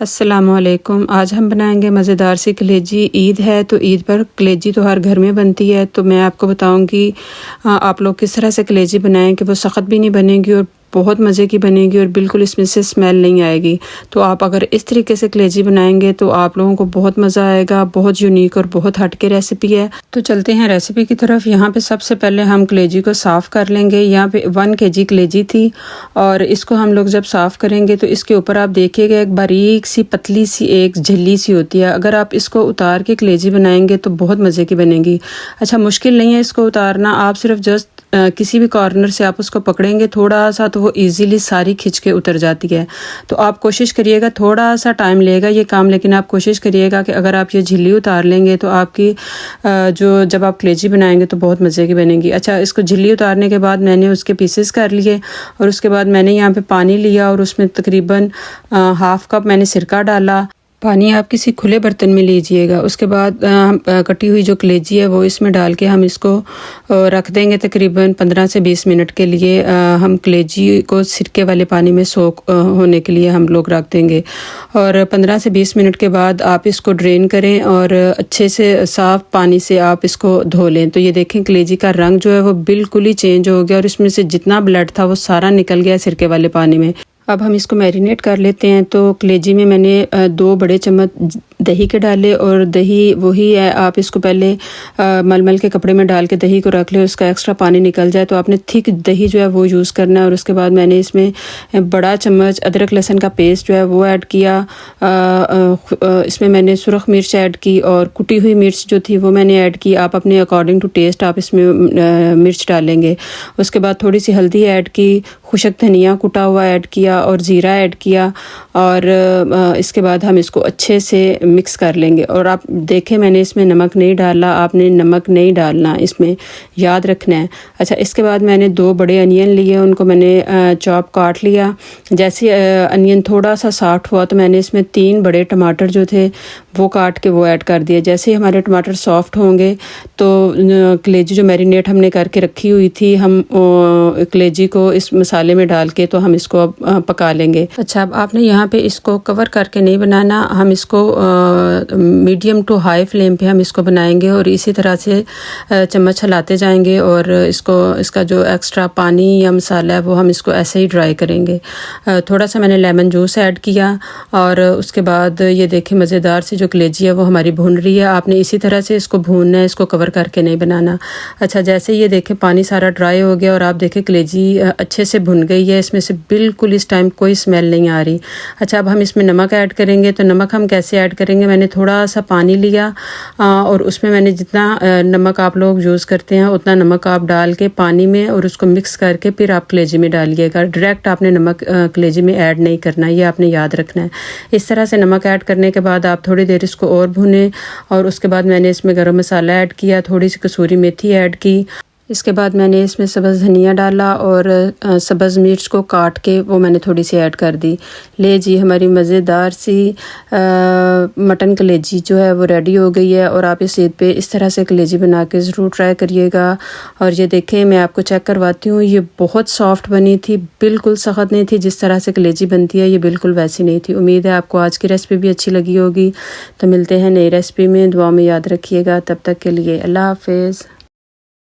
अस्सलामुअलैकुम। आज हम बनाएंगे मज़ेदार सी कलेजी। ईद है तो ईद पर कलेजी तो हर घर में बनती है, तो मैं आपको बताऊंगी आप लोग किस तरह से कलेजी बनाएं कि वो सख्त भी नहीं बनेगी और बहुत मज़े की बनेगी और बिल्कुल इसमें से स्मेल नहीं आएगी। तो आप अगर इस तरीके से कलेजी बनाएंगे तो आप लोगों को बहुत मज़ा आएगा। बहुत यूनिक और बहुत हटके रेसिपी है। तो चलते हैं रेसिपी की तरफ। यहाँ पे सबसे पहले हम कलेजी को साफ़ कर लेंगे। यहाँ पे 1 kg कलेजी थी और इसको हम लोग जब साफ़ करेंगे तो इसके ऊपर आप देखिएगा एक बारीक सी पतली सी एक झिल्ली सी होती है। अगर आप इसको उतार के कलेजी बनाएंगे तो बहुत मज़े की बनेगी। अच्छा, मुश्किल नहीं है इसको उतारना, आप सिर्फ जस्ट किसी भी कॉर्नर से आप उसको पकड़ेंगे थोड़ा सा तो वो इजीली सारी खिंच के उतर जाती है। तो आप कोशिश करिएगा, थोड़ा सा टाइम लेगा ये काम, लेकिन आप कोशिश करिएगा कि अगर आप ये झिल्ली उतार लेंगे तो आपकी जो जब आप कलेजी बनाएंगे तो बहुत मज़े की बनेगी। अच्छा, इसको झिल्ली उतारने के बाद मैंने उसके पीसेस कर लिए और उसके बाद मैंने यहाँ पे पानी लिया और उसमें तकरीबन हाफ़ कप मैंने सिरका डाला। पानी आप किसी खुले बर्तन में लीजिएगा। उसके बाद कटी हुई जो कलेजी है वो इसमें डाल के हम इसको रख देंगे तकरीबन 15 से 20 मिनट के लिए। हम कलेजी को सिरके वाले पानी में सोक होने के लिए हम लोग रख देंगे और 15 से 20 मिनट के बाद आप इसको ड्रेन करें और अच्छे से साफ़ पानी से आप इसको धो लें। तो ये देखें कलेजी का रंग जो है वो बिल्कुल ही चेंज हो गया और इसमें से जितना ब्लड था वो सारा निकल गया सिरके वाले पानी में। अब हम इसको मैरिनेट कर लेते हैं। तो कलेजी में मैंने 2 बड़े चम्मच दही के डाले और दही वही है, आप इसको पहले मलमल के कपड़े में डाल के दही को रख ले, उसका एक्स्ट्रा पानी निकल जाए। तो आपने थिक दही जो है वो यूज़ करना है। और उसके बाद मैंने इसमें बड़ा चम्मच अदरक लहसुन का पेस्ट जो है वो ऐड किया। इसमें मैंने सुरख मिर्च ऐड की और कुटी हुई मिर्च जो थी वो मैंने ऐड की। आप अपने अकॉर्डिंग टू टेस्ट आप इसमें मिर्च डालेंगे। उसके बाद थोड़ी सी हल्दी ऐड की, खुशक धनिया कुटा हुआ ऐड किया और ज़ीरा ऐड किया और इसके बाद हम इसको अच्छे से मिक्स कर लेंगे। और आप देखें मैंने इसमें नमक नहीं डाला, आपने नमक नहीं डालना, इसमें याद रखना है। अच्छा, इसके बाद मैंने 2 बड़े अनियन लिए, उनको मैंने चॉप काट लिया। जैसे अनियन थोड़ा सा सॉफ्ट हुआ तो मैंने इसमें 3 बड़े टमाटर जो थे वो काट के वो ऐड कर दिए। जैसे ही हमारे टमाटर सॉफ्ट होंगे तो कलेजी जो मैरिनेट हमने करके रखी हुई थी, हम कलेजी को इस मसाले में डाल के तो हम इसको अब पका लेंगे। अच्छा, अब आपने यहाँ पे इसको कवर करके नहीं बनाना, हम इसको मीडियम टू हाई फ्लेम पे हम इसको बनाएंगे और इसी तरह से चम्मच हिलाते जाएंगे और इसका जो एक्स्ट्रा पानी या मसाला है वो हम इसको ऐसे ही ड्राई करेंगे। थोड़ा सा मैंने लेमन जूस ऐड किया और उसके बाद ये देखें मज़ेदार सी जो कलेजी है वो हमारी भून रही है। आपने इसी तरह से इसको भूनना है, इसको कवर करके नहीं बनाना। अच्छा, जैसे ये देखें पानी सारा ड्राई हो गया और आप देखें कलेजी अच्छे से भुन गई है, इसमें से बिल्कुल इस टाइम कोई स्मेल नहीं आ रही। अच्छा, अब हम इसमें नमक ऐड करेंगे। तो नमक हम कैसे ऐड करेंगे, मैंने थोड़ा सा पानी लिया और उसमें मैंने जितना नमक आप लोग यूज़ करते हैं उतना नमक आप डाल के पानी में और उसको मिक्स करके फिर आप कलेजी में डालिएगा। डायरेक्ट आपने नमक कलेजी में ऐड नहीं करना, ये आपने याद रखना है। इस तरह से नमक ऐड करने के बाद आप थोड़ी देर इसको और भुने और उसके बाद मैंने इसमें गरम मसाला ऐड किया, थोड़ी सी कसूरी मेथी ऐड की। इसके बाद मैंने इसमें सब्ज़ धनिया डाला और सब्ज़ मिर्च को काट के वो मैंने थोड़ी सी ऐड कर दी। ले जी, हमारी मज़ेदार सी मटन कलेजी जो है वो रेडी हो गई है। और आप इस ईद पे इस तरह से कलेजी बना के ज़रूर ट्राई करिएगा। और ये देखें मैं आपको चेक करवाती हूँ, ये बहुत सॉफ्ट बनी थी, बिल्कुल सख्त नहीं थी। जिस तरह से कलेजी बनती है ये बिल्कुल वैसी नहीं थी। उम्मीद है आपको आज की रेसिपी भी अच्छी लगी होगी। तो मिलते हैं नई रेसिपी में, दुआ में याद रखिएगा। तब तक के लिए अल्लाह हाफ़िज़।